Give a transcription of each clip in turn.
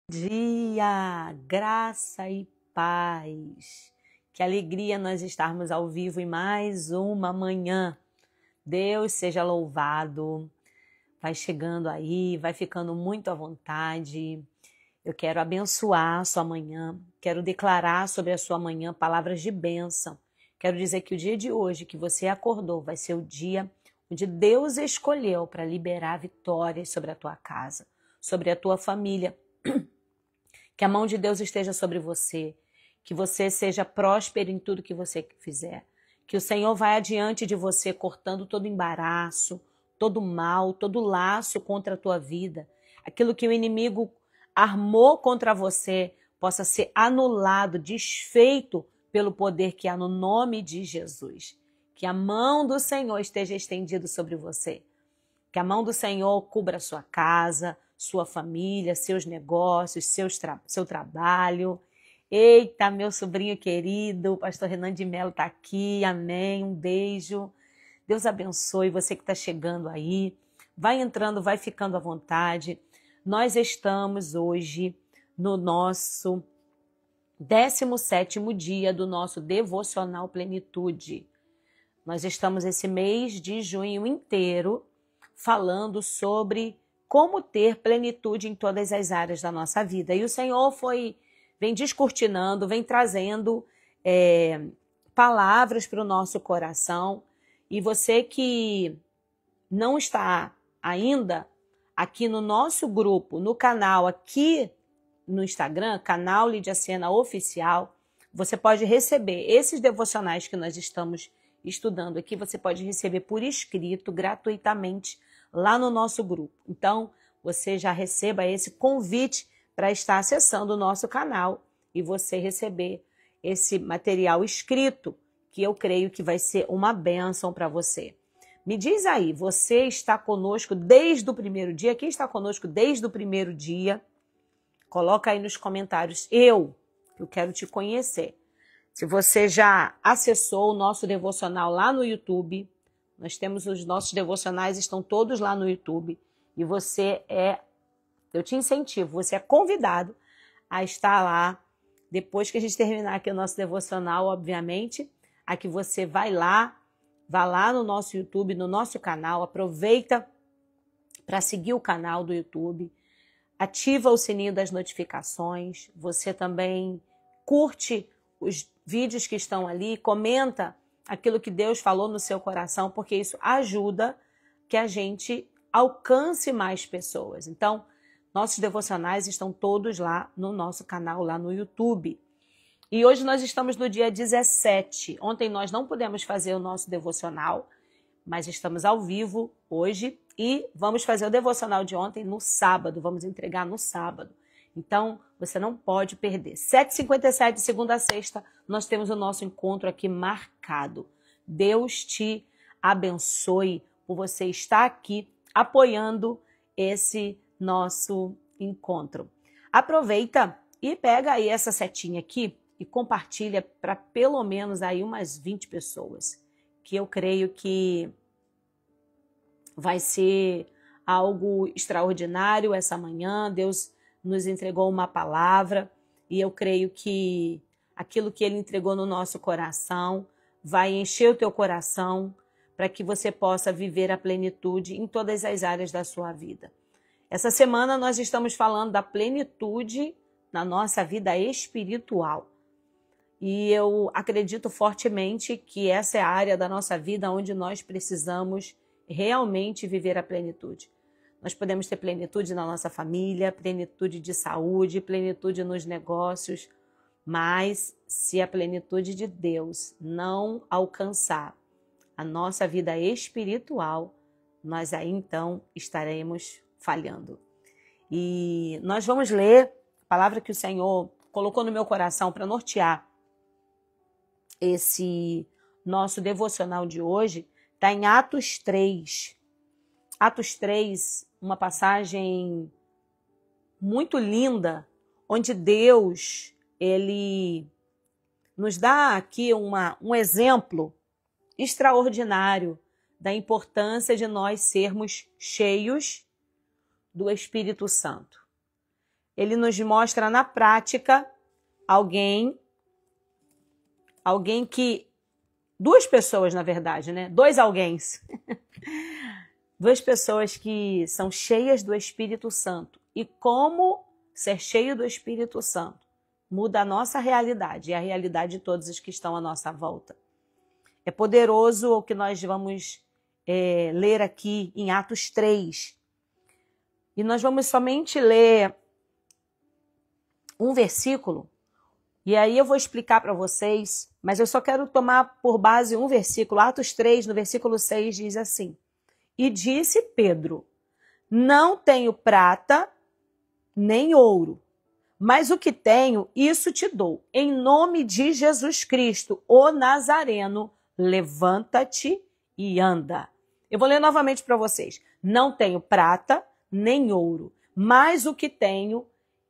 Dia, graça e paz. Que alegria nós estarmos ao vivo em mais uma manhã. Deus seja louvado. Vai chegando aí, vai ficando muito à vontade. Eu quero abençoar a sua manhã, quero declarar sobre a sua manhã palavras de bênção. Quero dizer que o dia de hoje que você acordou vai ser o dia onde Deus escolheu para liberar vitórias sobre a tua casa, sobre a tua família. Que a mão de Deus esteja sobre você, que você seja próspero em tudo que você fizer, que o Senhor vai adiante de você cortando todo embaraço, todo mal, todo laço contra a tua vida, aquilo que o inimigo armou contra você possa ser anulado, desfeito pelo poder que há no nome de Jesus. Que a mão do Senhor esteja estendida sobre você, que a mão do Senhor cubra a sua casa, sua família, seus negócios, seu trabalho. Eita, meu sobrinho querido, o pastor Renan de Mello está aqui, amém, um beijo. Deus abençoe você que está chegando aí. Vai entrando, vai ficando à vontade. Nós estamos hoje no nosso 17º dia do nosso Devocional Plenitude. Nós estamos esse mês de junho inteiro falando sobre como ter plenitude em todas as áreas da nossa vida. E o Senhor vem descortinando, vem trazendo palavras para o nosso coração. E você que não está ainda aqui no nosso grupo, no canal, aqui no Instagram, canal Lídia Sena Oficial, você pode receber esses devocionais que nós estamos estudando aqui, você pode receber por escrito, gratuitamente, lá no nosso grupo. Então, você já receba esse convite para estar acessando o nosso canal e você receber esse material escrito, que eu creio que vai ser uma bênção para você. Me diz aí, você está conosco desde o primeiro dia? Quem está conosco desde o primeiro dia? Coloca aí nos comentários, eu quero te conhecer. Se você já acessou o nosso devocional lá no YouTube, nós temos os nossos devocionais, estão todos lá no YouTube. E eu te incentivo, você é convidado a estar lá, depois que a gente terminar aqui o nosso devocional, obviamente, a que você vá lá no nosso YouTube, no nosso canal, aproveita para seguir o canal do YouTube, ativa o sininho das notificações, você também curte os vídeos que estão ali, comenta aquilo que Deus falou no seu coração, porque isso ajuda que a gente alcance mais pessoas. Então, nossos devocionais estão todos lá no nosso canal, lá no YouTube. E hoje nós estamos no dia 17. Ontem nós não pudemos fazer o nosso devocional, mas estamos ao vivo hoje e vamos fazer o devocional de ontem no sábado, vamos entregar no sábado. Então, você não pode perder. 7h57, segunda a sexta, nós temos o nosso encontro aqui marcado. Deus te abençoe por você estar aqui apoiando esse nosso encontro. Aproveita e pega aí essa setinha aqui e compartilha para pelo menos aí umas 20 pessoas, que eu creio que vai ser algo extraordinário essa manhã. Deus nos entregou uma palavra e eu creio que aquilo que Ele entregou no nosso coração vai encher o teu coração para que você possa viver a plenitude em todas as áreas da sua vida. Essa semana nós estamos falando da plenitude na nossa vida espiritual. E eu acredito fortemente que essa é a área da nossa vida onde nós precisamos realmente viver a plenitude. Nós podemos ter plenitude na nossa família, plenitude de saúde, plenitude nos negócios, mas se a plenitude de Deus não alcançar a nossa vida espiritual, nós aí então estaremos falhando. E nós vamos ler a palavra que o Senhor colocou no meu coração para nortear esse nosso devocional de hoje, está em Atos 3. Atos 3, uma passagem muito linda, onde Deus, Ele nos dá aqui um exemplo extraordinário da importância de nós sermos cheios do Espírito Santo. ele nos mostra na prática alguém que... Duas pessoas, na verdade, né? Dois alguéms. Duas pessoas que são cheias do Espírito Santo. E como ser cheio do Espírito Santo muda a nossa realidade e a realidade de todos os que estão à nossa volta. É poderoso o que nós vamos ler aqui em Atos 3. E nós vamos somente ler um versículo. E aí eu vou explicar para vocês, mas eu só quero tomar por base um versículo. Atos 3, no versículo 6, diz assim: E disse Pedro, não tenho prata nem ouro, mas o que tenho, isso te dou. Em nome de Jesus Cristo, o Nazareno, levanta-te e anda. Eu vou ler novamente para vocês. Não tenho prata nem ouro, mas o que tenho,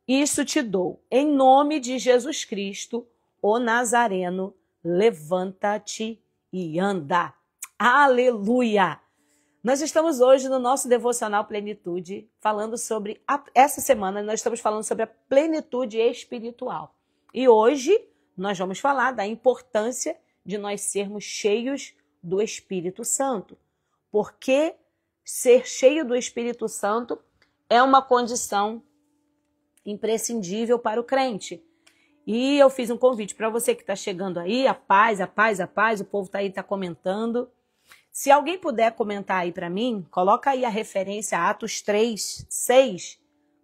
isso te dou. Em nome de Jesus Cristo, o Nazareno, levanta-te e anda. Aleluia! Nós estamos hoje no nosso Devocional Plenitude, falando sobre... Essa semana nós estamos falando sobre a plenitude espiritual. E hoje nós vamos falar da importância de nós sermos cheios do Espírito Santo. Porque ser cheio do Espírito Santo é uma condição imprescindível para o crente. E eu fiz um convite para você que está chegando aí, a paz, o povo está aí, está comentando. Se alguém puder comentar aí para mim, coloca aí a referência a Atos 3, 6.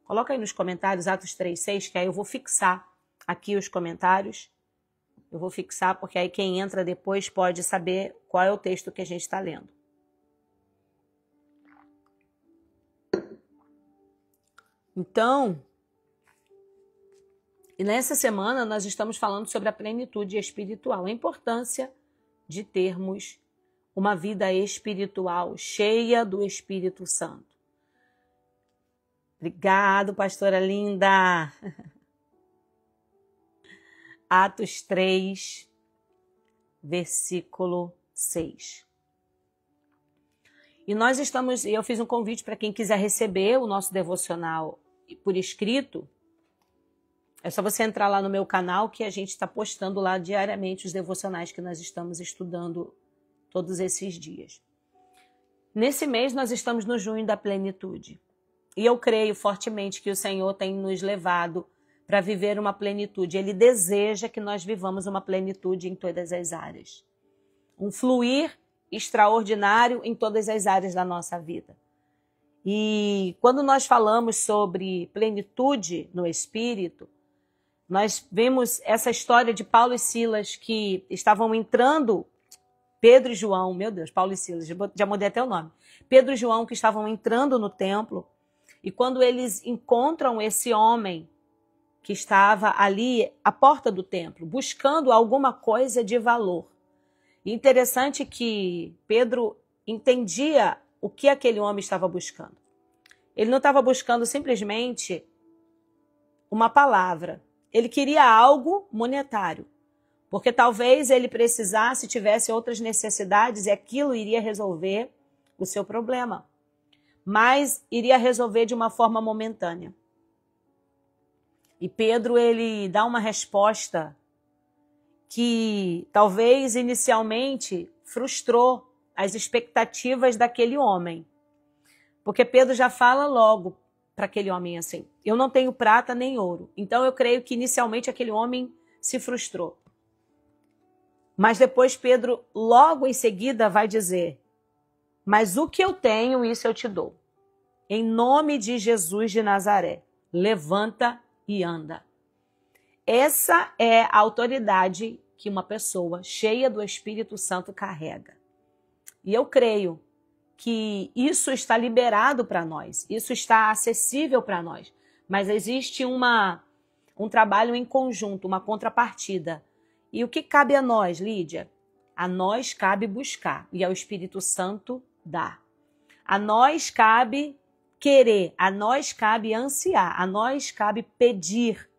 Coloca aí nos comentários Atos 3, 6, que aí eu vou fixar aqui os comentários. Eu vou fixar, porque aí quem entra depois pode saber qual é o texto que a gente está lendo. Então, e nessa semana nós estamos falando sobre a plenitude espiritual, a importância de termos uma vida espiritual cheia do Espírito Santo. Obrigado, pastora linda. Atos 3, versículo 6. E eu fiz um convite para quem quiser receber o nosso devocional por escrito. É só você entrar lá no meu canal que a gente está postando lá diariamente os devocionais que nós estamos estudando todos esses dias. Nesse mês nós estamos no junho da plenitude. E eu creio fortemente que o Senhor tem nos levado para viver uma plenitude. Ele deseja que nós vivamos uma plenitude em todas as áreas. Um fluir extraordinário em todas as áreas da nossa vida. E quando nós falamos sobre plenitude no Espírito, nós vemos essa história de Paulo e Silas que estavam entrando, Pedro e João, meu Deus, Paulo e Silas, já mudei até o nome. Pedro e João que estavam entrando no templo, e quando eles encontram esse homem que estava ali à porta do templo, buscando alguma coisa de valor. E interessante que Pedro entendia o que aquele homem estava buscando. Ele não estava buscando simplesmente uma palavra. Ele queria algo monetário, porque talvez ele precisasse, tivesse outras necessidades e aquilo iria resolver o seu problema, mas iria resolver de uma forma momentânea. E Pedro, ele dá uma resposta que talvez inicialmente frustrou as expectativas daquele homem, porque Pedro já fala logo para aquele homem assim: eu não tenho prata nem ouro. Então eu creio que inicialmente aquele homem se frustrou. Mas depois Pedro, logo em seguida, vai dizer: mas o que eu tenho, isso eu te dou. Em nome de Jesus de Nazaré, levanta e anda. Essa é a autoridade que uma pessoa cheia do Espírito Santo carrega. E eu creio que isso está liberado para nós, isso está acessível para nós, mas existe um trabalho em conjunto, uma contrapartida. E o que cabe a nós, Lídia? A nós cabe buscar, e ao Espírito Santo dar. A nós cabe querer, a nós cabe ansiar, a nós cabe pedir.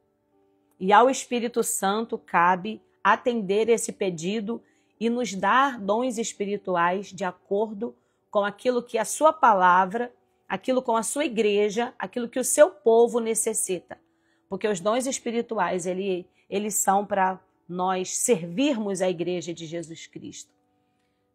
E ao Espírito Santo cabe atender esse pedido e nos dar dons espirituais de acordo com aquilo que a sua palavra, aquilo com a sua igreja, aquilo que o seu povo necessita. Porque os dons espirituais, eles são para nós servirmos a igreja de Jesus Cristo,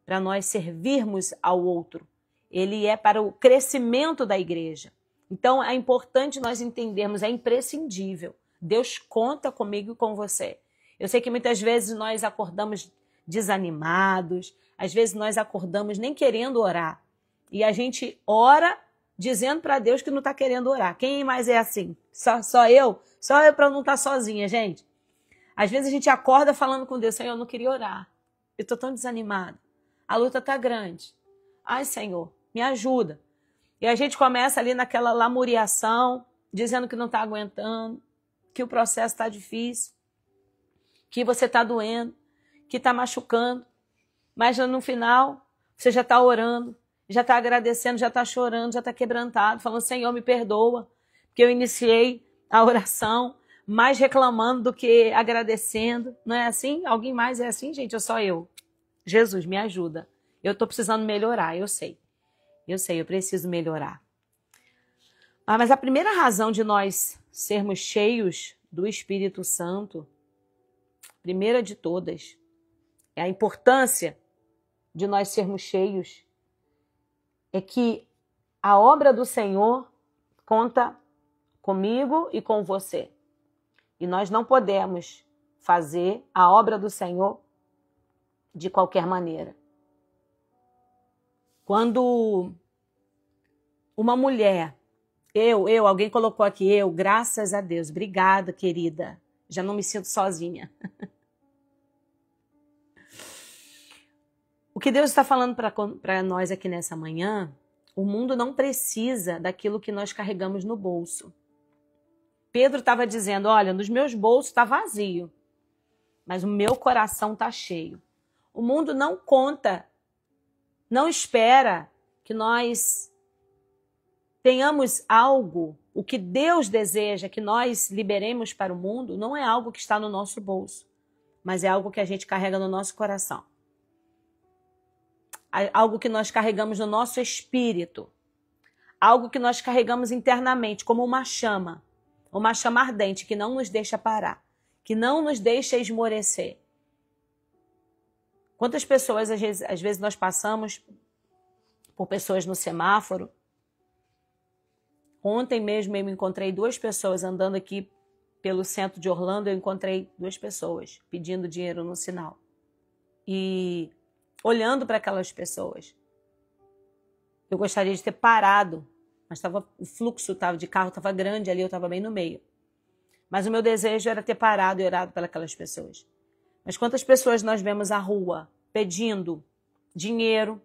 para nós servirmos ao outro. Ele é para o crescimento da igreja. Então, é importante nós entendermos, é imprescindível. Deus conta comigo e com você. Eu sei que muitas vezes nós acordamos desanimados, às vezes nós acordamos nem querendo orar. E a gente ora dizendo para Deus que não está querendo orar. Quem mais é assim? Só eu? Só eu para não estar sozinha, gente. Às vezes a gente acorda falando com Deus, Senhor, eu não queria orar. Eu estou tão desanimado. A luta está grande. Ai, Senhor, me ajuda. E a gente começa ali naquela lamuriação, dizendo que não está aguentando, que o processo está difícil, que você está doendo, que está machucando. Mas no final, você já está orando, já está agradecendo, já está chorando, já está quebrantado, falando, Senhor, me perdoa, porque eu iniciei a oração mais reclamando do que agradecendo. Não é assim? Alguém mais é assim, gente? Ou só eu? Jesus, me ajuda. Eu estou precisando melhorar, eu sei. Eu preciso melhorar. Mas a primeira razão de nós sermos cheios do Espírito Santo, primeira de todas, é a importância de nós sermos cheios, é que a obra do Senhor conta comigo e com você. E nós não podemos fazer a obra do Senhor de qualquer maneira. Quando uma mulher, alguém colocou aqui, graças a Deus, obrigada, querida, já não me sinto sozinha. O que Deus está falando para nós aqui nessa manhã, o mundo não precisa daquilo que nós carregamos no bolso. Pedro estava dizendo, olha, nos meus bolsos está vazio, mas o meu coração está cheio. O mundo não conta, não espera que nós tenhamos algo, o que Deus deseja que nós liberemos para o mundo, não é algo que está no nosso bolso, mas é algo que a gente carrega no nosso coração. Algo que nós carregamos no nosso espírito. Algo que nós carregamos internamente, como uma chama ardente que não nos deixa parar, que não nos deixa esmorecer. Quantas pessoas, às vezes nós passamos por pessoas no semáforo. Ontem mesmo eu encontrei 2 pessoas andando aqui pelo centro de Orlando, eu encontrei 2 pessoas pedindo dinheiro no sinal. E olhando para aquelas pessoas, eu gostaria de ter parado, mas o fluxo de carro estava grande ali, eu estava bem no meio. Mas o meu desejo era ter parado e orado pelas pessoas. Mas quantas pessoas nós vemos à rua pedindo dinheiro?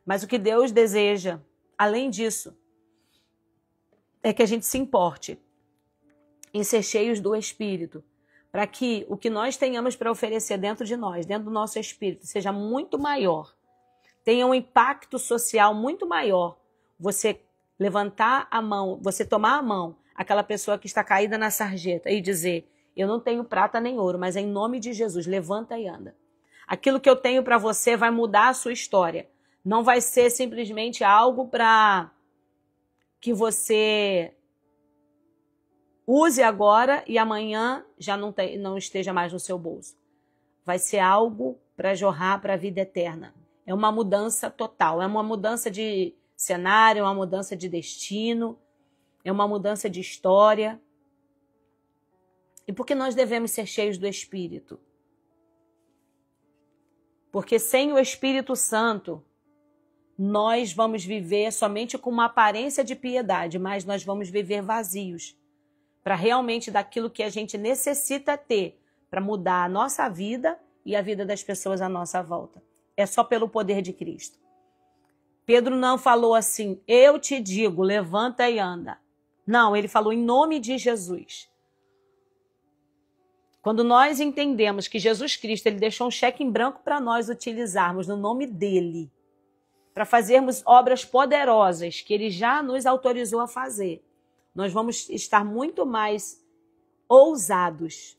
Mas o que Deus deseja, além disso, é que a gente se importe em ser cheios do Espírito, para que o que nós tenhamos para oferecer dentro de nós, dentro do nosso espírito, seja muito maior, tenha um impacto social muito maior. Você levantar a mão, você tomar a mão, aquela pessoa que está caída na sarjeta e dizer, eu não tenho prata nem ouro, mas em nome de Jesus, levanta e anda. Aquilo que eu tenho para você vai mudar a sua história. Não vai ser simplesmente algo para que você use agora e amanhã já não esteja mais no seu bolso. Vai ser algo para jorrar para a vida eterna. É uma mudança total, é uma mudança de cenário, é uma mudança de destino, é uma mudança de história. E por que nós devemos ser cheios do Espírito? Porque sem o Espírito Santo, nós vamos viver somente com uma aparência de piedade, mas nós vamos viver vazios para realmente daquilo que a gente necessita ter para mudar a nossa vida e a vida das pessoas à nossa volta. É só pelo poder de Cristo. Pedro não falou assim, eu te digo, levanta e anda. Não, ele falou em nome de Jesus. Quando nós entendemos que Jesus Cristo ele deixou um cheque em branco para nós utilizarmos no nome dele, para fazermos obras poderosas que ele já nos autorizou a fazer, nós vamos estar muito mais ousados,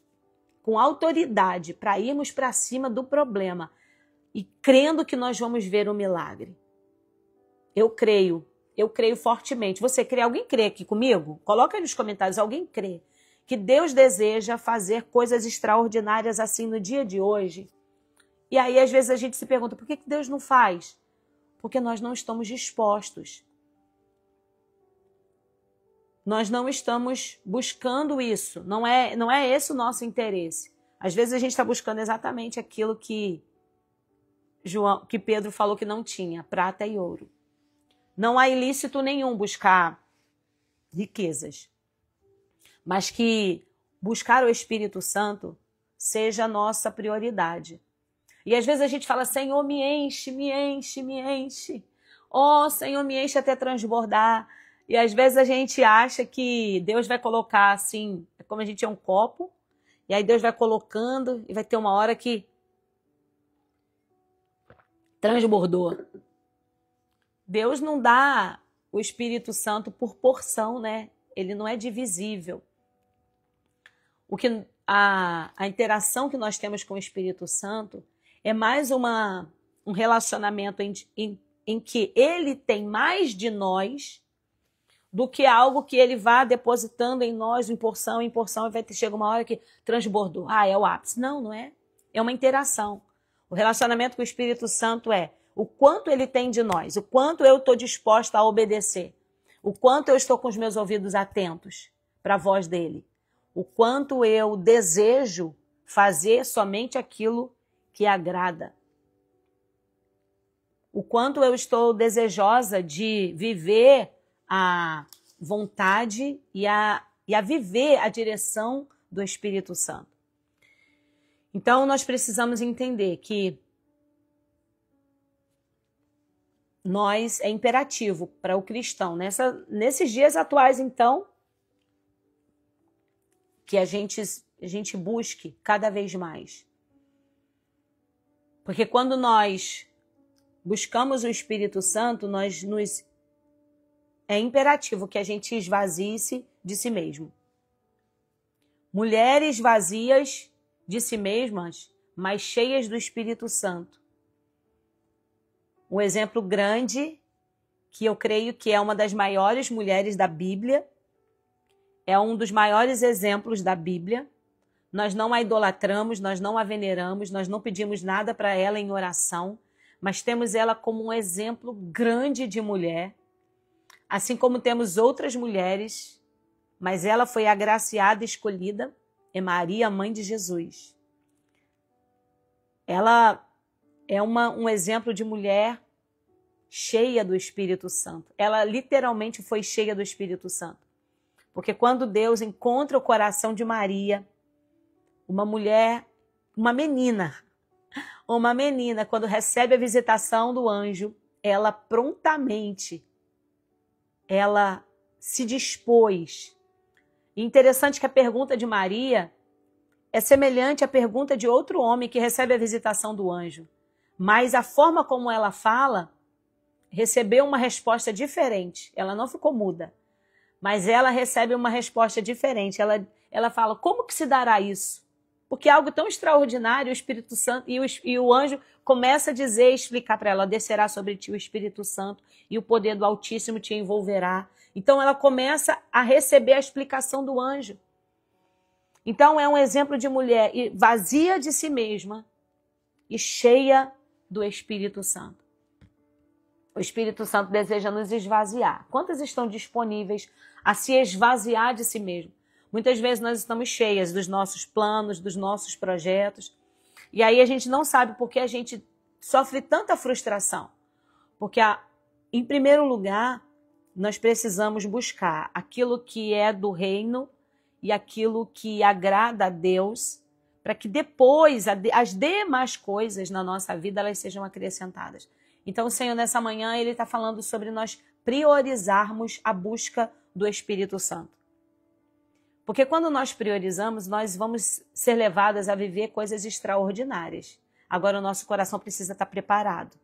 com autoridade, para irmos para cima do problema e crendo que nós vamos ver o milagre. Eu creio fortemente. Você crê? Alguém crê aqui comigo? Coloca aí nos comentários, alguém crê que Deus deseja fazer coisas extraordinárias assim no dia de hoje. E aí, às vezes, a gente se pergunta, por que Deus não faz? Porque nós não estamos dispostos. Nós não estamos buscando isso. Não é esse o nosso interesse. Às vezes, a gente está buscando exatamente aquilo que Pedro falou que não tinha, prata e ouro. Não há ilícito nenhum buscar riquezas. Mas que buscar o Espírito Santo seja a nossa prioridade. E às vezes a gente fala, Senhor, me enche, me enche, me enche. Oh, Senhor, me enche até transbordar. E às vezes a gente acha que Deus vai colocar assim, é como a gente é um copo, e aí Deus vai colocando e vai ter uma hora que transbordou. Deus não dá o Espírito Santo por porção, né? Ele não é divisível. A interação que nós temos com o Espírito Santo é mais um relacionamento em que ele tem mais de nós do que algo que ele vá depositando em nós em porção, e vai ter, chega uma hora que transbordou. Ah, é o ápice. Não, não é. É uma interação. O relacionamento com o Espírito Santo é o quanto ele tem de nós, o quanto eu estou disposta a obedecer, o quanto eu estou com os meus ouvidos atentos para a voz dele, o quanto eu desejo fazer somente aquilo que agrada, o quanto eu estou desejosa de viver a vontade e a viver a direção do Espírito Santo. Então, nós precisamos entender que é imperativo para o cristão, nesses dias atuais, então, que a gente busque cada vez mais. Porque quando nós buscamos o Espírito Santo, é imperativo que a gente esvazie-se de si mesmo. Mulheres vazias de si mesmas, mas cheias do Espírito Santo. Um exemplo grande, que eu creio que é uma das maiores mulheres da Bíblia, é um dos maiores exemplos da Bíblia. Nós não a idolatramos, nós não a veneramos, nós não pedimos nada para ela em oração, mas temos ela como um exemplo grande de mulher, assim como temos outras mulheres, mas ela foi agraciada e escolhida, é Maria, mãe de Jesus. Ela é um exemplo de mulher cheia do Espírito Santo. Ela literalmente foi cheia do Espírito Santo. Porque quando Deus encontra o coração de Maria, uma mulher, uma menina, quando recebe a visitação do anjo, ela prontamente, ela se dispôs. E interessante que a pergunta de Maria é semelhante à pergunta de outro homem que recebe a visitação do anjo. Mas a forma como ela fala recebeu uma resposta diferente. Ela não ficou muda, mas ela recebe uma resposta diferente. Ela fala, como que se dará isso? Porque é algo tão extraordinário, o Espírito Santo, e o anjo começa a dizer, explicar para ela, descerá sobre ti o Espírito Santo e o poder do Altíssimo te envolverá. Então ela começa a receber a explicação do anjo. Então é um exemplo de mulher vazia de si mesma e cheia do Espírito Santo. O Espírito Santo deseja nos esvaziar. Quantas estão disponíveis a se esvaziar de si mesmo? Muitas vezes nós estamos cheias dos nossos planos, dos nossos projetos, e aí a gente não sabe por que a gente sofre tanta frustração. Porque, em primeiro lugar, nós precisamos buscar aquilo que é do reino e aquilo que agrada a Deus, para que depois as demais coisas na nossa vida elas sejam acrescentadas. Então, o Senhor, nessa manhã, Ele está falando sobre nós priorizarmos a busca do Espírito Santo. Porque quando nós priorizamos, nós vamos ser levadas a viver coisas extraordinárias. Agora, o nosso coração precisa estar preparado.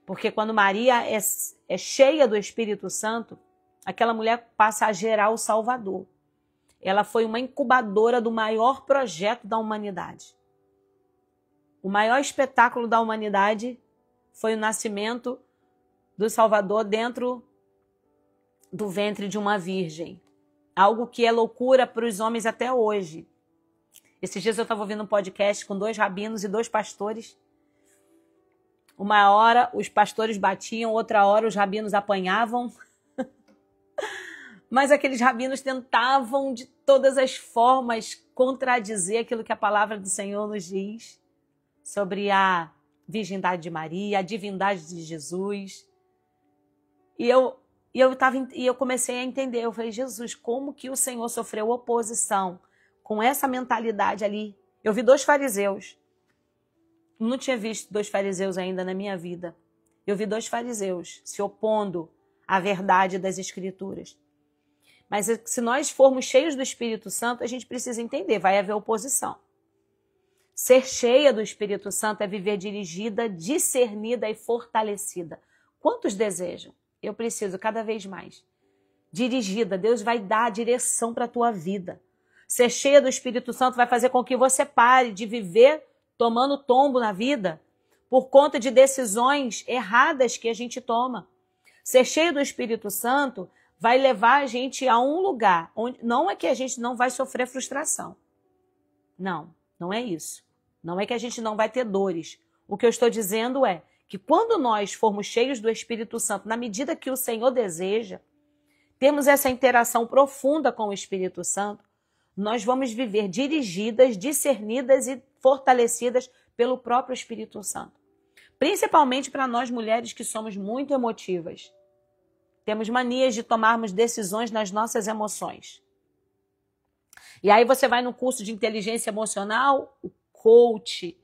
Porque quando Maria é cheia do Espírito Santo, aquela mulher passa a gerar o Salvador. Ela foi uma incubadora do maior projeto da humanidade. O maior espetáculo da humanidade foi o nascimento do Salvador dentro do ventre de uma virgem. Algo que é loucura para os homens até hoje. Esses dias eu estava ouvindo um podcast com 2 rabinos e 2 pastores. Uma hora os pastores batiam, outra hora os rabinos apanhavam. Mas aqueles rabinos tentavam de todas as formas contradizer aquilo que a palavra do Senhor nos diz sobre a virgindade de Maria, a divindade de Jesus. E eu comecei a entender, eu falei, Jesus, como que o Senhor sofreu oposição com essa mentalidade ali? Eu vi 2 fariseus. Não tinha visto 2 fariseus ainda na minha vida. Eu vi 2 fariseus se opondo à verdade das Escrituras. Mas se nós formos cheios do Espírito Santo, a gente precisa entender, vai haver oposição. Ser cheia do Espírito Santo é viver dirigida, discernida e fortalecida. Quantos desejam? Eu preciso cada vez mais. Dirigida, Deus vai dar a direção para a tua vida. Ser cheia do Espírito Santo vai fazer com que você pare de viver tomando tombo na vida por conta de decisões erradas que a gente toma. Ser cheio do Espírito Santo vai levar a gente a um lugar onde não é que a gente não vai sofrer frustração. Não, não é isso. Não é que a gente não vai ter dores. O que eu estou dizendo é que quando nós formos cheios do Espírito Santo, na medida que o Senhor deseja, temos essa interação profunda com o Espírito Santo, nós vamos viver dirigidas, discernidas e fortalecidas pelo próprio Espírito Santo. Principalmente para nós mulheres que somos muito emotivas. Temos manias de tomarmos decisões nas nossas emoções. E aí você vai no curso de inteligência emocional, o coach,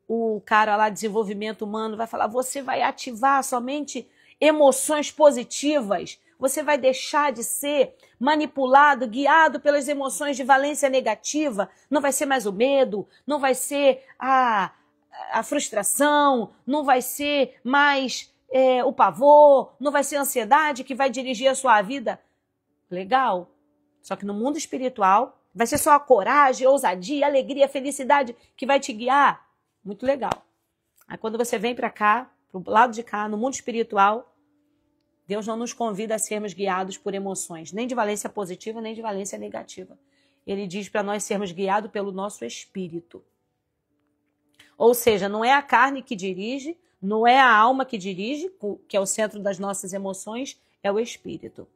o cara lá de desenvolvimento humano vai falar, você vai ativar somente emoções positivas, você vai deixar de ser manipulado, guiado pelas emoções de valência negativa, não vai ser mais o medo, não vai ser a frustração, não vai ser mais o pavor, não vai ser a ansiedade que vai dirigir a sua vida. Legal. Só que no mundo espiritual vai ser só a coragem, a ousadia, a alegria, a felicidade que vai te guiar. Muito legal. Aí quando você vem para cá, pro lado de cá, no mundo espiritual, Deus não nos convida a sermos guiados por emoções, nem de valência positiva, nem de valência negativa. Ele diz para nós sermos guiados pelo nosso espírito. Ou seja, não é a carne que dirige, não é a alma que dirige, que é o centro das nossas emoções, é o espírito.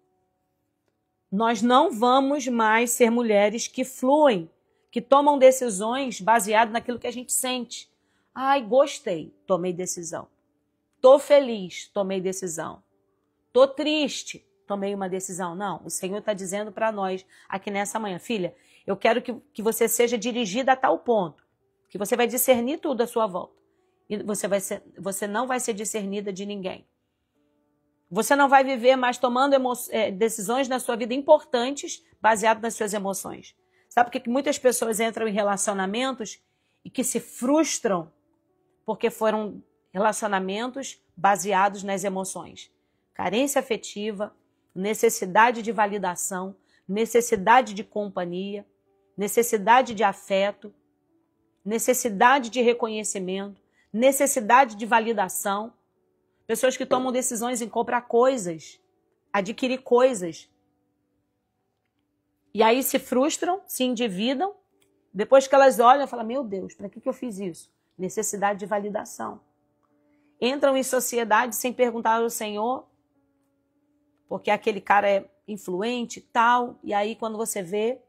Nós não vamos mais ser mulheres que fluem, que tomam decisões baseadas naquilo que a gente sente. Ai, gostei, tomei decisão. Tô feliz, tomei decisão. Tô triste, tomei uma decisão. Não, o Senhor está dizendo para nós aqui nessa manhã, filha, eu quero que você seja dirigida a tal ponto, que você vai discernir tudo à sua volta. E você não vai ser discernida de ninguém. Você não vai viver mais tomando decisões na sua vida importantes baseadas nas suas emoções. Sabe por que muitas pessoas entram em relacionamentos e que se frustram porque foram relacionamentos baseados nas emoções? Carência afetiva, necessidade de validação, necessidade de companhia, necessidade de afeto, necessidade de reconhecimento, necessidade de validação. Pessoas que tomam decisões em comprar coisas, adquirir coisas. E aí se frustram, se endividam. Depois que elas olham, falam, meu Deus, para que eu fiz isso? Necessidade de validação. Entram em sociedade sem perguntar ao Senhor, porque aquele cara é influente e tal. E aí quando você vê,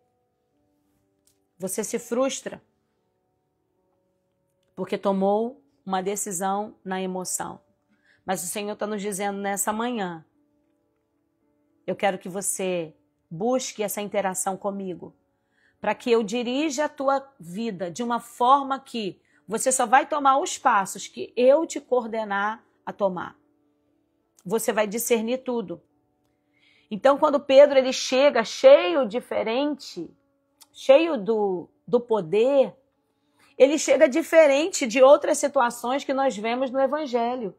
você se frustra. Porque tomou uma decisão na emoção. Mas o Senhor está nos dizendo nessa manhã, eu quero que você busque essa interação comigo, para que eu dirija a tua vida de uma forma que você só vai tomar os passos que eu te coordenar a tomar. Você vai discernir tudo. Então, quando Pedro ele chega cheio diferente, cheio do poder, ele chega diferente de outras situações que nós vemos no Evangelho,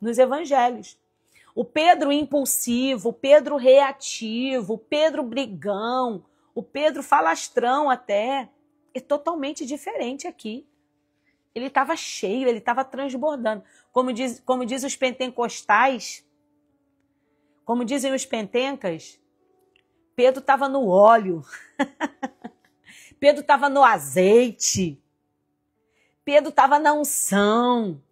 nos Evangelhos. O Pedro impulsivo, o Pedro reativo, o Pedro brigão, o Pedro falastrão até, é totalmente diferente aqui. Ele estava cheio, ele estava transbordando. Como diz os pentecostais, como dizem os pentencas, Pedro estava no óleo. Pedro estava no azeite. Pedro estava na unção.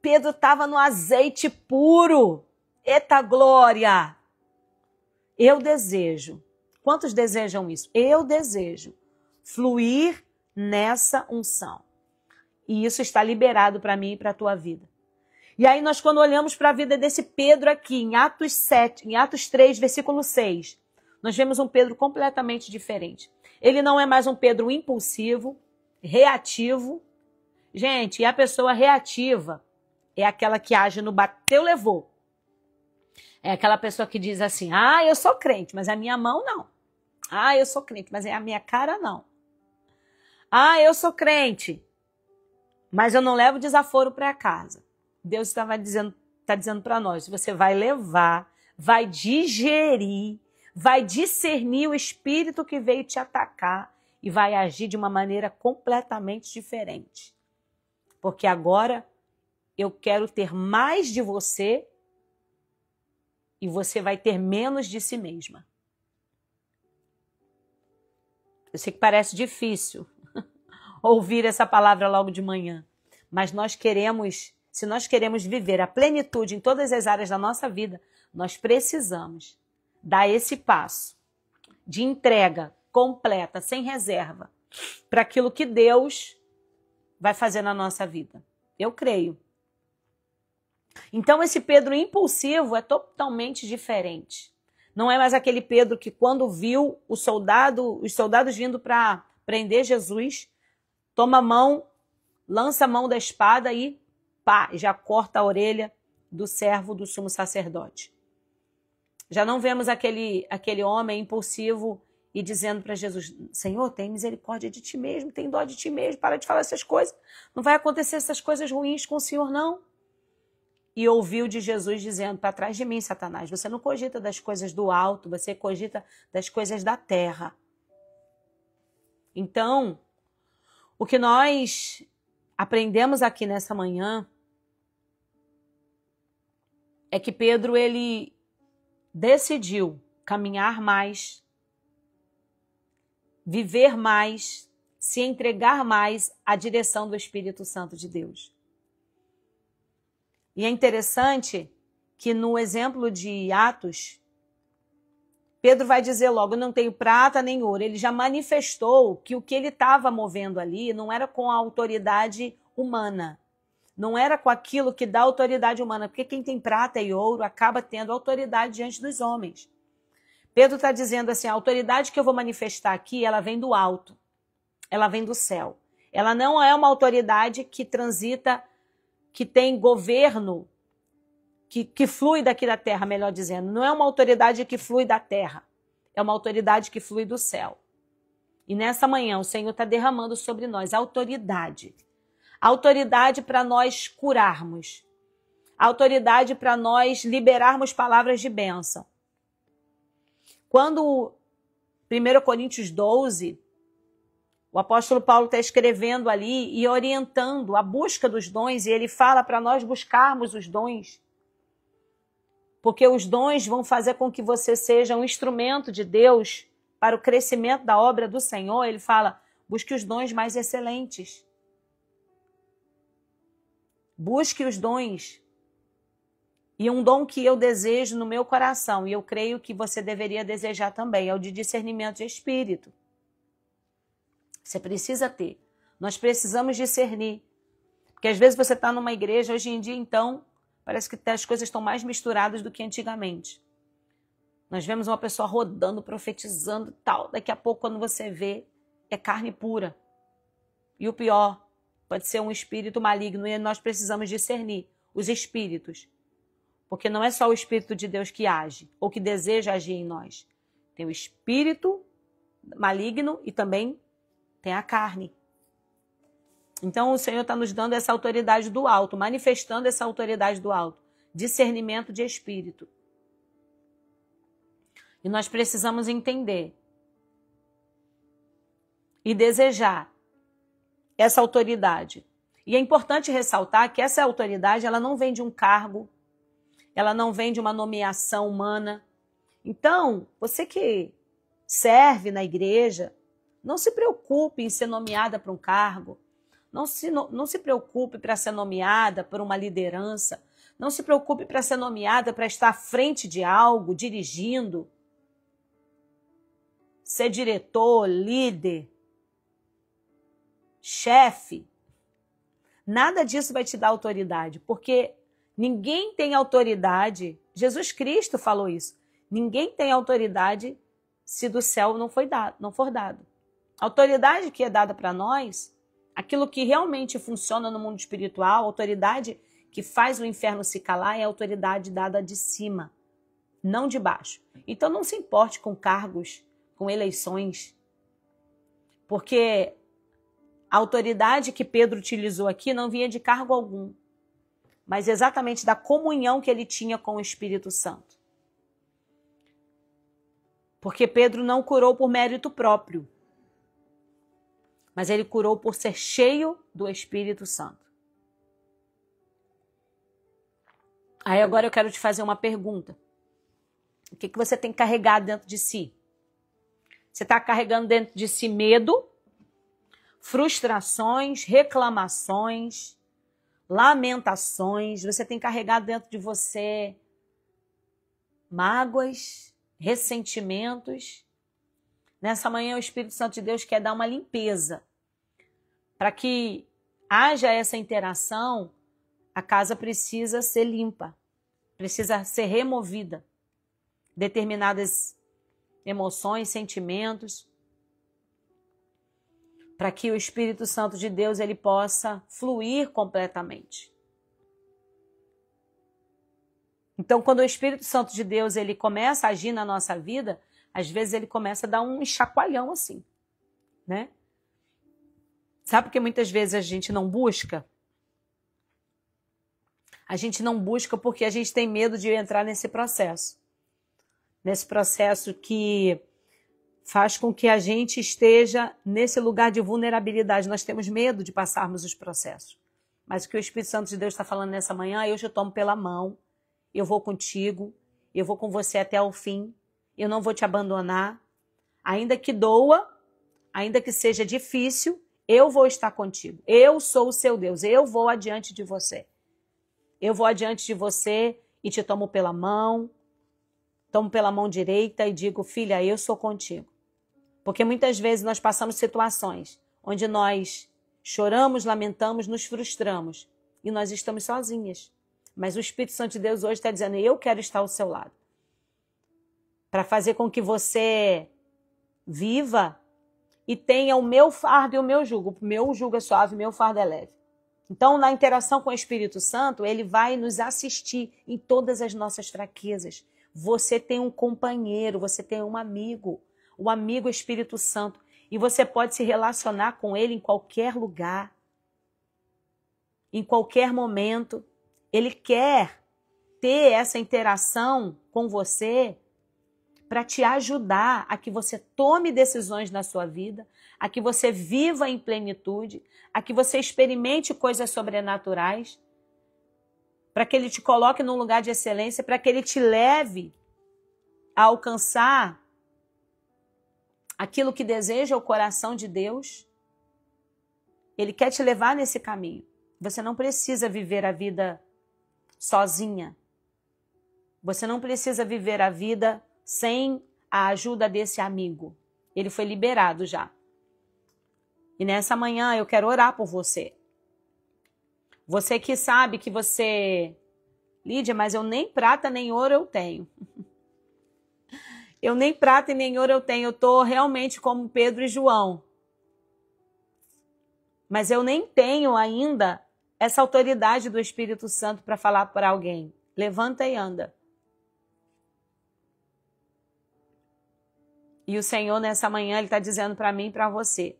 Pedro estava no azeite puro. Eita glória! Eu desejo. Quantos desejam isso? Eu desejo fluir nessa unção. E isso está liberado para mim e para a tua vida. E aí nós, quando olhamos para a vida desse Pedro aqui, em Atos 3, versículo 6, nós vemos um Pedro completamente diferente. Ele não é mais um Pedro impulsivo, reativo. Gente, e a pessoa reativa é aquela que age no bateu, levou. É aquela pessoa que diz assim, eu sou crente, mas a minha mão não. Eu sou crente, mas a minha cara não. Eu sou crente, mas eu não levo desaforo para casa. Deus está dizendo para nós, você vai levar, vai digerir, vai discernir o espírito que veio te atacar e vai agir de uma maneira completamente diferente. Porque agora eu quero ter mais de você e você vai ter menos de si mesma. Eu sei que parece difícil ouvir essa palavra logo de manhã, mas se nós queremos viver a plenitude em todas as áreas da nossa vida, nós precisamos dar esse passo de entrega completa, sem reserva, para aquilo que Deus vai fazer na nossa vida. Eu creio. Então esse Pedro impulsivo é totalmente diferente. Não é mais aquele Pedro que quando viu os soldados vindo para prender Jesus, toma a mão, lança a mão da espada e já corta a orelha do servo do sumo sacerdote. Já não vemos aquele homem impulsivo e dizendo para Jesus, Senhor, tem misericórdia de ti mesmo, tem dó de ti mesmo, para de falar essas coisas. Não vai acontecer essas coisas ruins com o Senhor, não. E ouviu de Jesus dizendo, para trás de mim, Satanás, você não cogita das coisas do alto, você cogita das coisas da terra. Então, o que nós aprendemos aqui nessa manhã é que Pedro, ele decidiu caminhar mais, viver mais, se entregar mais à direção do Espírito Santo de Deus. E é interessante que no exemplo de Atos, Pedro vai dizer logo, não tenho prata nem ouro. Ele já manifestou que o que ele estava movendo ali não era com a autoridade humana. Não era com aquilo que dá autoridade humana. Porque quem tem prata e ouro acaba tendo autoridade diante dos homens. Pedro está dizendo assim, a autoridade que eu vou manifestar aqui, ela vem do alto. Ela vem do céu. Ela não é uma autoridade que transita, que tem governo, que flui daqui da terra, melhor dizendo. Não é uma autoridade que flui da terra. É uma autoridade que flui do céu. E nessa manhã o Senhor está derramando sobre nós autoridade. Autoridade para nós curarmos. Autoridade para nós liberarmos palavras de bênção. Quando 1 Coríntios 12, o apóstolo Paulo está escrevendo ali e orientando a busca dos dons, e ele fala para nós buscarmos os dons. Porque os dons vão fazer com que você seja um instrumento de Deus para o crescimento da obra do Senhor. Ele fala, busque os dons mais excelentes. Busque os dons. E um dom que eu desejo no meu coração, e eu creio que você deveria desejar também, é o de discernimento de espírito. Você precisa ter. Nós precisamos discernir. Porque às vezes você está numa igreja, hoje em dia, então, parece que as coisas estão mais misturadas do que antigamente. Nós vemos uma pessoa rodando, profetizando e tal. Daqui a pouco, quando você vê, é carne pura. E o pior, pode ser um espírito maligno. E nós precisamos discernir os espíritos. Porque não é só o Espírito de Deus que age, ou que deseja agir em nós. Tem o espírito maligno e também tem a carne. Então o Senhor está nos dando essa autoridade do alto, manifestando essa autoridade do alto. Discernimento de espírito. E nós precisamos entender e desejar essa autoridade. E é importante ressaltar que essa autoridade ela não vem de um cargo, ela não vem de uma nomeação humana. Então, você que serve na igreja, não se preocupe em ser nomeada para um cargo, não se preocupe para ser nomeada por uma liderança, não se preocupe para ser nomeada para estar à frente de algo, dirigindo, ser diretor, líder, chefe. Nada disso vai te dar autoridade, porque ninguém tem autoridade. Jesus Cristo falou isso. Ninguém tem autoridade se do céu não for dado. A autoridade que é dada para nós, aquilo que realmente funciona no mundo espiritual, a autoridade que faz o inferno se calar é a autoridade dada de cima, não de baixo. Então não se importe com cargos, com eleições, porque a autoridade que Pedro utilizou aqui não vinha de cargo algum, mas exatamente da comunhão que ele tinha com o Espírito Santo. Porque Pedro não curou por mérito próprio, mas ele curou por ser cheio do Espírito Santo. Aí agora eu quero te fazer uma pergunta. O que você tem carregado dentro de si? Você está carregando dentro de si medo, frustrações, reclamações, lamentações. Você tem carregado dentro de você mágoas, ressentimentos. Nessa manhã o Espírito Santo de Deus quer dar uma limpeza. Para que haja essa interação, a casa precisa ser limpa, precisa ser removida. Determinadas emoções, sentimentos, para que o Espírito Santo de Deus ele possa fluir completamente. Então, quando o Espírito Santo de Deus ele começa a agir na nossa vida, às vezes ele começa a dar um chacoalhão assim, né? Sabe por que muitas vezes a gente não busca? A gente não busca porque a gente tem medo de entrar nesse processo. Nesse processo que faz com que a gente esteja nesse lugar de vulnerabilidade. Nós temos medo de passarmos os processos. Mas o que o Espírito Santo de Deus está falando nessa manhã, eu te tomo pela mão, eu vou contigo, eu vou com você até o fim, eu não vou te abandonar. Ainda que doa, ainda que seja difícil, eu vou estar contigo. Eu sou o seu Deus, eu vou adiante de você. Eu vou adiante de você e te tomo pela mão direita e digo, filha, eu sou contigo. Porque muitas vezes nós passamos situações onde nós choramos, lamentamos, nos frustramos e nós estamos sozinhas. Mas o Espírito Santo de Deus hoje está dizendo, eu quero estar ao seu lado. Para fazer com que você viva e tenha o meu fardo e o meu jugo. O meu jugo é suave, o meu fardo é leve. Então, na interação com o Espírito Santo, ele vai nos assistir em todas as nossas fraquezas. Você tem um companheiro, você tem um amigo, o amigo Espírito Santo. E você pode se relacionar com ele em qualquer lugar, em qualquer momento. Ele quer ter essa interação com você para te ajudar a que você tome decisões na sua vida, a que você viva em plenitude, a que você experimente coisas sobrenaturais, para que ele te coloque num lugar de excelência, para que ele te leve a alcançar aquilo que deseja o coração de Deus. Ele quer te levar nesse caminho. Você não precisa viver a vida sozinha. Você não precisa viver a vida sem a ajuda desse amigo. Ele foi liberado já. E nessa manhã eu quero orar por você. Você que sabe que você... Lídia, mas eu nem prata nem ouro eu tenho. Eu nem prata e nem ouro eu tenho. Eu estou realmente como Pedro e João. Mas eu nem tenho ainda essa autoridade do Espírito Santo para falar para alguém. Levanta e anda. E o Senhor, nessa manhã, Ele está dizendo para mim e para você.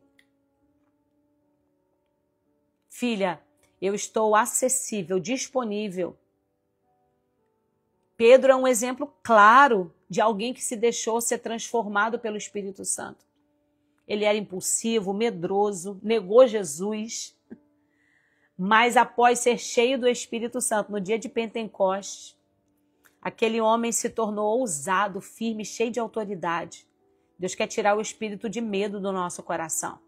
Filha, eu estou acessível, disponível. Pedro é um exemplo claro de alguém que se deixou ser transformado pelo Espírito Santo. Ele era impulsivo, medroso, negou Jesus. Mas após ser cheio do Espírito Santo, no dia de Pentecostes, Aquele homem se tornou ousado, firme, cheio de autoridade. Deus quer tirar o espírito de medo do nosso coração.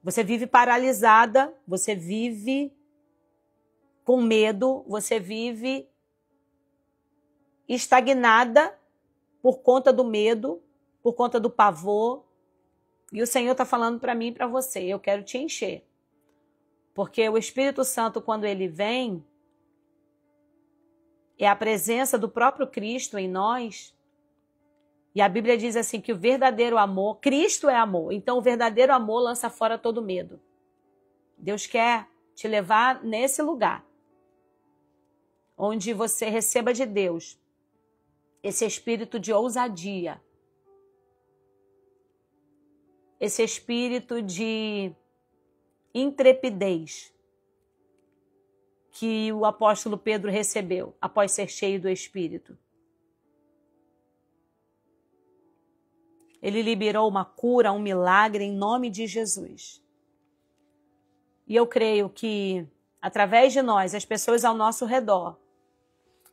Você vive paralisada, você vive com medo, você vive estagnada por conta do medo, por conta do pavor. E o Senhor está falando para mim e para você, eu quero te encher. Porque o Espírito Santo, quando ele vem, é a presença do próprio Cristo em nós. E a Bíblia diz assim que o verdadeiro amor, Cristo é amor, então o verdadeiro amor lança fora todo medo. Deus quer te levar nesse lugar, onde você receba de Deus esse espírito de ousadia, esse espírito de intrepidez que o apóstolo Pedro recebeu após ser cheio do Espírito. Ele liberou uma cura, um milagre em nome de Jesus. E eu creio que, através de nós, as pessoas ao nosso redor,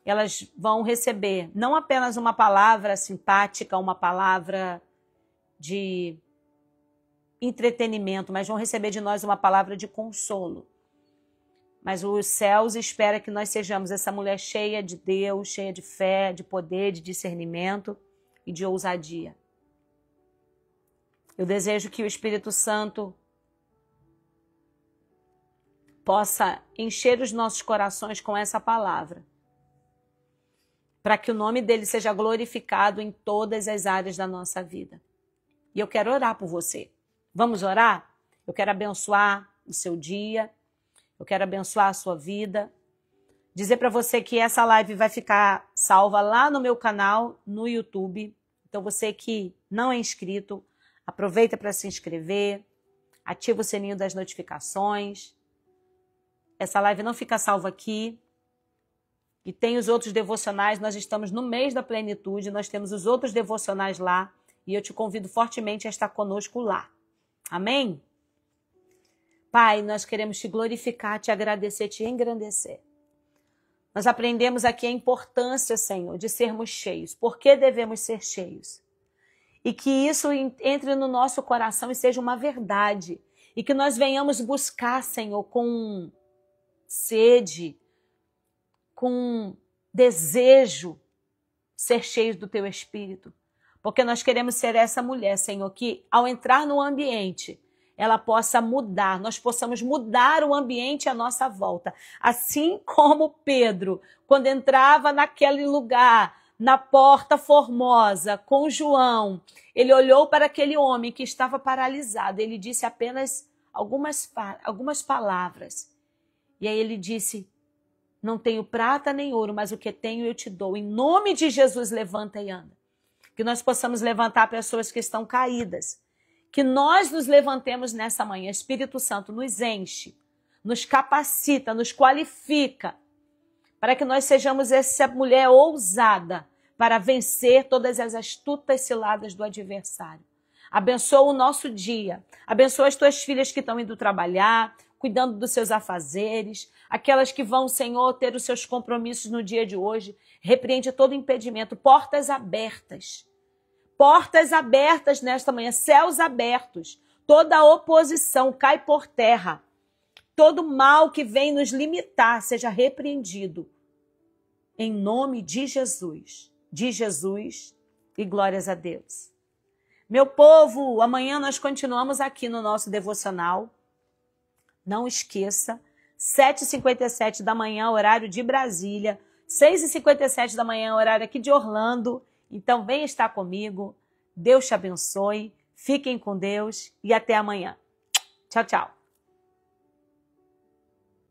elas vão receber não apenas uma palavra simpática, uma palavra de entretenimento, mas vão receber de nós uma palavra de consolo. Mas os céus esperam que nós sejamos essa mulher cheia de Deus, cheia de fé, de poder, de discernimento e de ousadia. Eu desejo que o Espírito Santo possa encher os nossos corações com essa palavra, para que o nome dele seja glorificado em todas as áreas da nossa vida. E eu quero orar por você. Vamos orar? Eu quero abençoar o seu dia, eu quero abençoar a sua vida. Dizer para você que essa live vai ficar salva lá no meu canal, no YouTube. Então você que não é inscrito, aproveita para se inscrever, ativa o sininho das notificações. Essa live não fica salva aqui. E tem os outros devocionais, nós estamos no mês da plenitude, nós temos os outros devocionais lá. E eu te convido fortemente a estar conosco lá. Amém? Pai, nós queremos te glorificar, te agradecer, te engrandecer. Nós aprendemos aqui a importância, Senhor, de sermos cheios. Por que devemos ser cheios? E que isso entre no nosso coração e seja uma verdade. E que nós venhamos buscar, Senhor, com sede, com desejo, ser cheios do Teu Espírito. Porque nós queremos ser essa mulher, Senhor, que ao entrar no ambiente, ela possa mudar, nós possamos mudar o ambiente à nossa volta. Assim como Pedro, quando entrava naquele lugar, na Porta Formosa, com João, ele olhou para aquele homem que estava paralisado, ele disse apenas algumas palavras. E aí ele disse, não tenho prata nem ouro, mas o que tenho eu te dou. Em nome de Jesus, levanta e anda. Que nós possamos levantar pessoas que estão caídas. Que nós nos levantemos nessa manhã. Espírito Santo nos enche, nos capacita, nos qualifica, para que nós sejamos essa mulher ousada para vencer todas as astutas ciladas do adversário. Abençoa o nosso dia. Abençoa as tuas filhas que estão indo trabalhar, cuidando dos seus afazeres, aquelas que vão, Senhor, ter os seus compromissos no dia de hoje. Repreende todo impedimento, portas abertas nesta manhã, céus abertos. Toda oposição cai por terra. Todo mal que vem nos limitar seja repreendido. Em nome de Jesus e glórias a Deus. Meu povo, amanhã nós continuamos aqui no nosso devocional. Não esqueça, 7h57 da manhã, horário de Brasília, 6h57 da manhã, horário aqui de Orlando. Então, vem estar comigo. Deus te abençoe. Fiquem com Deus e até amanhã. Tchau, tchau.